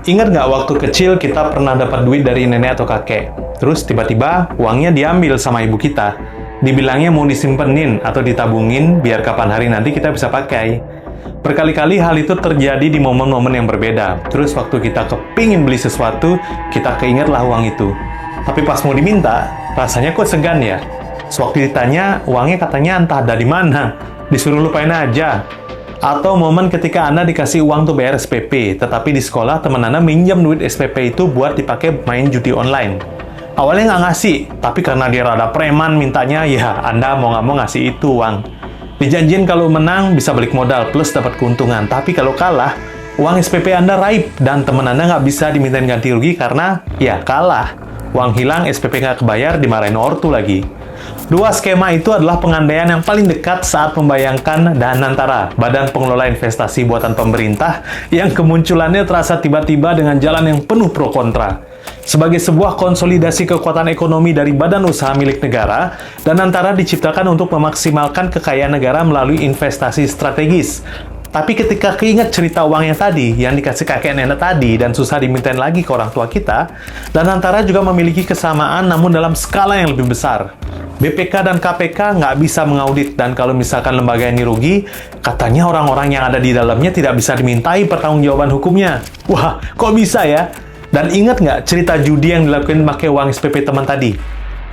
Ingat nggak waktu kecil kita pernah dapat duit dari nenek atau kakek? Terus tiba-tiba uangnya diambil sama ibu kita. Dibilangnya mau disimpenin atau ditabungin biar kapan hari nanti kita bisa pakai. Berkali-kali hal itu terjadi di momen-momen yang berbeda. Terus waktu kita kepingin beli sesuatu, kita keingetlah uang itu. Tapi pas mau diminta, rasanya kok segan ya? Sewaktu ditanya, uangnya katanya entah ada di mana. Disuruh lupain aja. Atau momen ketika Anda dikasih uang tuh bayar SPP, tetapi di sekolah teman Anda minjem duit SPP itu buat dipakai main judi online. Awalnya nggak ngasih, tapi karena dia rada preman mintanya, ya Anda mau nggak mau ngasih itu uang. Dijanjiin kalau menang bisa balik modal plus dapat keuntungan, tapi kalau kalah, uang SPP Anda raib dan teman Anda nggak bisa dimintain ganti rugi karena ya kalah. Uang hilang, SPP nggak kebayar, dimarahin ortu lagi. Dua skema itu adalah pengandaian yang paling dekat saat membayangkan Danantara, Badan Pengelola Investasi Buatan Pemerintah, yang kemunculannya terasa tiba-tiba dengan jalan yang penuh pro kontra. Sebagai sebuah konsolidasi kekuatan ekonomi dari badan usaha milik negara, Danantara diciptakan untuk memaksimalkan kekayaan negara melalui investasi strategis. Tapi ketika keinget cerita uangnya tadi, yang dikasih kakek nenek tadi, dan susah dimintain lagi ke orang tua kita, Danantara juga memiliki kesamaan namun dalam skala yang lebih besar. BPK dan KPK nggak bisa mengaudit, dan kalau misalkan lembaga ini rugi, katanya orang-orang yang ada di dalamnya tidak bisa dimintai pertanggungjawaban hukumnya. Wah, kok bisa ya? Dan ingat nggak cerita judi yang dilakukan pakai uang SPP teman tadi?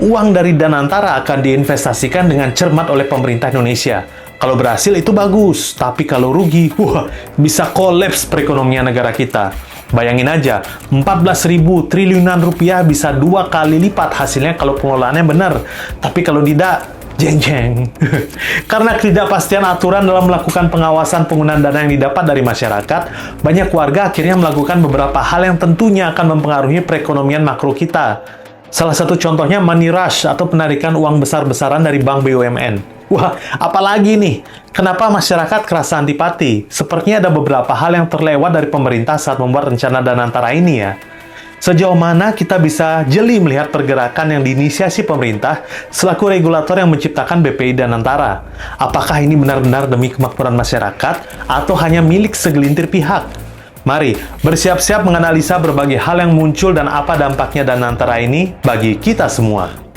Uang dari Danantara akan diinvestasikan dengan cermat oleh pemerintah Indonesia. Kalau berhasil itu bagus, tapi kalau rugi, wah, bisa kolaps perekonomian negara kita. Bayangin aja, 14.000 triliunan rupiah bisa 2 kali lipat hasilnya kalau pengelolaannya benar. Tapi kalau tidak, jeng-jeng. Karena ketidakpastian aturan dalam melakukan pengawasan penggunaan dana yang didapat dari masyarakat, banyak warga akhirnya melakukan beberapa hal yang tentunya akan mempengaruhi perekonomian makro kita. Salah satu contohnya money rush atau penarikan uang besar-besaran dari bank BUMN. Wah, apalagi nih? Kenapa masyarakat kerasa antipati? Sepertinya ada beberapa hal yang terlewat dari pemerintah saat membuat rencana Danantara ini ya. Sejauh mana kita bisa jeli melihat pergerakan yang diinisiasi pemerintah selaku regulator yang menciptakan BPI Danantara? Apakah ini benar-benar demi kemakmuran masyarakat atau hanya milik segelintir pihak? Mari bersiap-siap menganalisa berbagai hal yang muncul dan apa dampaknya Danantara ini bagi kita semua.